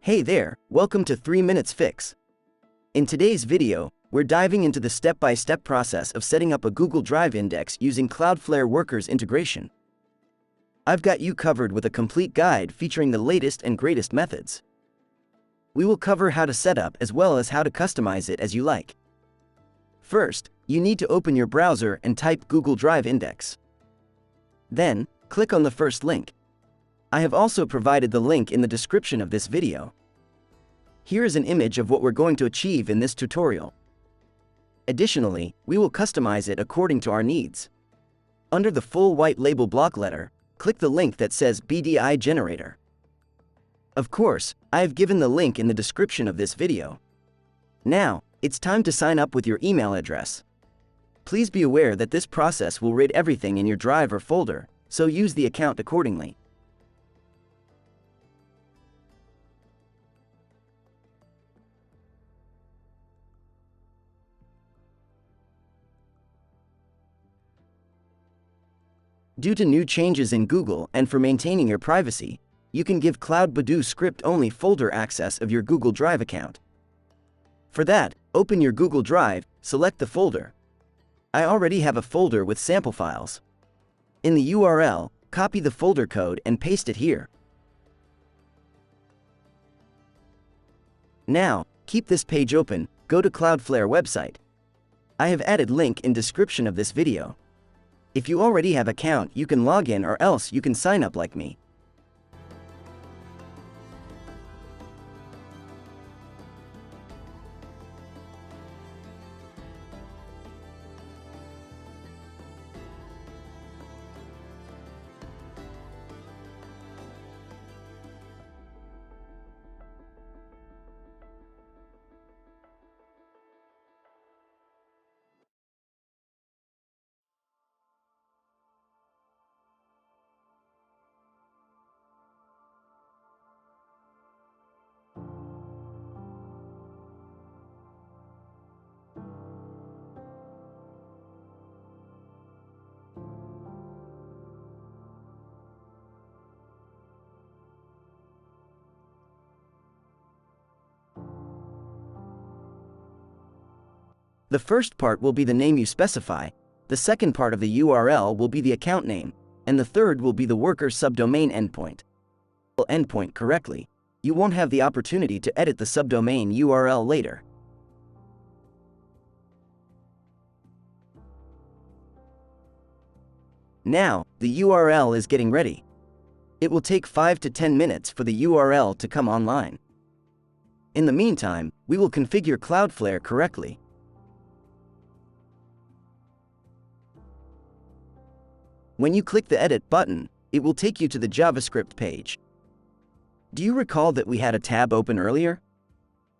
Hey there, welcome to 3 Minutes Fix. In today's video, we're diving into the step-by-step process of setting up a Google Drive index using Cloudflare Workers integration. I've got you covered with a complete guide featuring the latest and greatest methods. We will cover how to set up as well as how to customize it as you like. First, you need to open your browser and type Google Drive Index. Then, click on the first link. I have also provided the link in the description of this video. Here is an image of what we're going to achieve in this tutorial. Additionally, we will customize it according to our needs. Under the full white label block letter, click the link that says BDI Generator. Of course, I have given the link in the description of this video. Now, it's time to sign up with your email address. Please be aware that this process will read everything in your drive or folder, so use the account accordingly. Due to new changes in Google and for maintaining your privacy, you can give CloudBadoo script-only folder access of your Google Drive account. For that, open your Google Drive, select the folder. I already have a folder with sample files. In the URL, copy the folder code and paste it here. Now, keep this page open, go to Cloudflare website. I have added link in description of this video. If you already have account, you can log in or else you can sign up like me. The first part will be the name you specify, the second part of the URL will be the account name, and the third will be the worker subdomain endpoint. Endpoint correctly, you won't have the opportunity to edit the subdomain URL later. Now, the URL is getting ready. It will take 5 to 10 minutes for the URL to come online. In the meantime, we will configure Cloudflare correctly. When you click the Edit button, it will take you to the JavaScript page. Do you recall that we had a tab open earlier?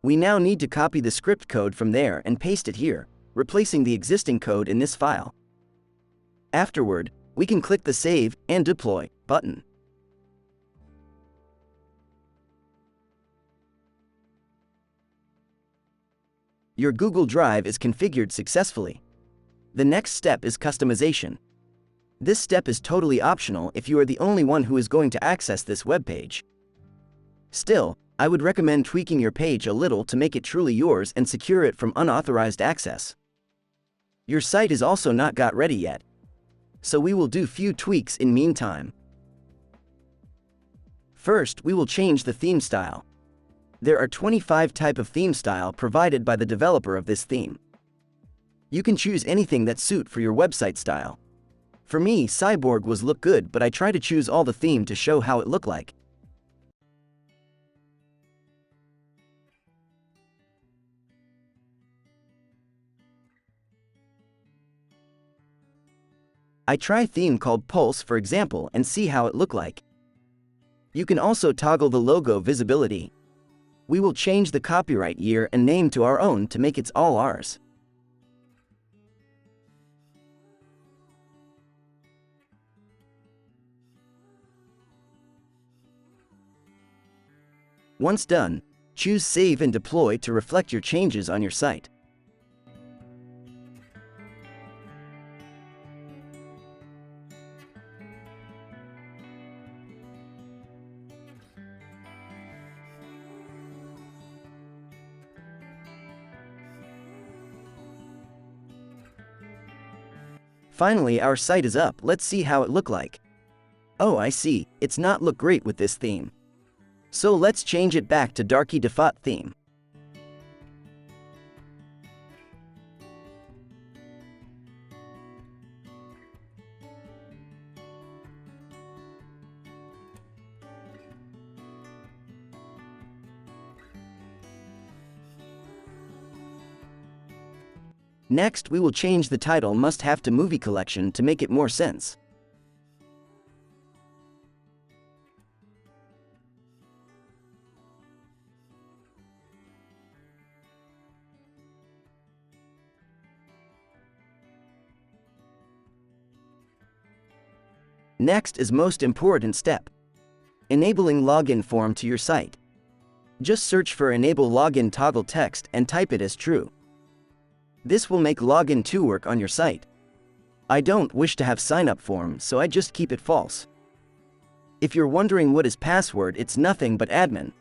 We now need to copy the script code from there and paste it here, replacing the existing code in this file. Afterward, we can click the Save and Deploy button. Your Google Drive is configured successfully. The next step is customization. This step is totally optional if you are the only one who is going to access this web page. Still, I would recommend tweaking your page a little to make it truly yours and secure it from unauthorized access. Your site is also not got ready yet, so we will do few tweaks in meantime. First, we will change the theme style. There are 25 types of theme style provided by the developer of this theme. You can choose anything that suit for your website style. For me, Cyborg was look good, but I try to choose all the theme to show how it look like. I try theme called Pulse for example and see how it look like. You can also toggle the logo visibility. We will change the copyright year and name to our own to make it all ours. Once done, choose Save and Deploy to reflect your changes on your site. Finally, our site is up. Let's see how it look like. Oh, I see, it's not look great with this theme. So let's change it back to darky default theme. Next, we will change the title must have to movie collection to make it more sense. Next is most important step. Enabling login form to your site. Just search for enable login toggle text and type it as true. This will make login to work on your site. I don't wish to have sign up form, so I just keep it false. If you're wondering what is password, it's nothing but admin.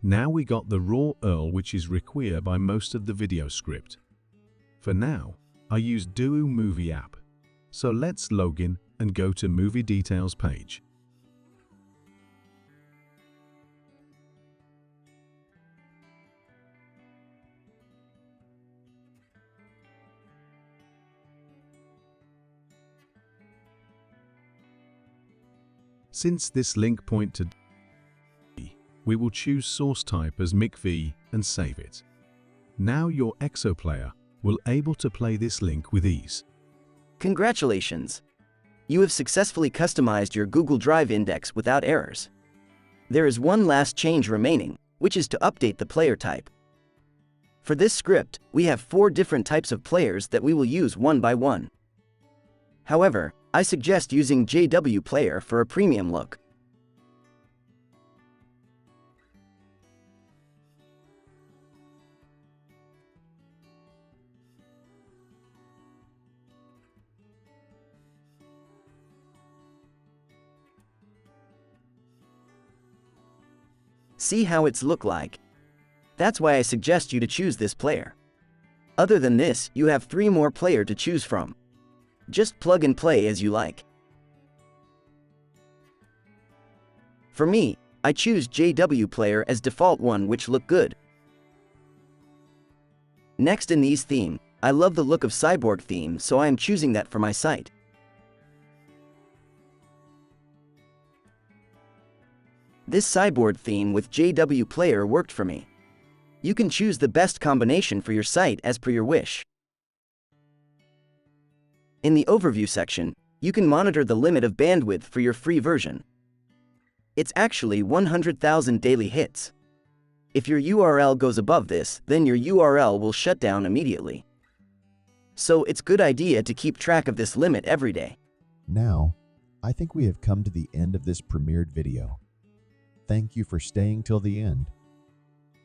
Now we got the raw URL which is required by most of the video script. For now, I use Duo Movie app. So let's log in and go to movie details page. Since this link point to we will choose source type as MICV and save it. Now your EXO player will able to play this link with ease. Congratulations! You have successfully customized your Google Drive Index without errors. There is one last change remaining, which is to update the player type. For this script, we have 4 different types of players that we will use one by one. However, I suggest using JW Player for a premium look. See how it's look like? That's why I suggest you to choose this player. Other than this, you have 3 more player to choose from. Just plug and play as you like. For me, I choose JW Player as default one, which look good. Next in these theme, I love the look of Cyborg theme, so I am choosing that for my site. This Cyborg theme with JW Player worked for me. You can choose the best combination for your site as per your wish. In the overview section, you can monitor the limit of bandwidth for your free version. It's actually 100,000 daily hits. If your URL goes above this, then your URL will shut down immediately. So it's a good idea to keep track of this limit every day. Now, I think we have come to the end of this premiered video. Thank you for staying till the end.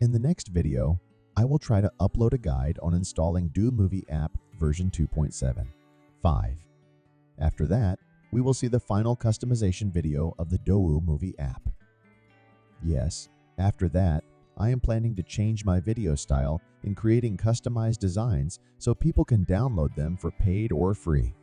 In the next video, I will try to upload a guide on installing Duo Movie app version 2.7.5. After that, we will see the final customization video of the Duo Movie app. Yes, after that, I am planning to change my video style in creating customized designs so people can download them for paid or free.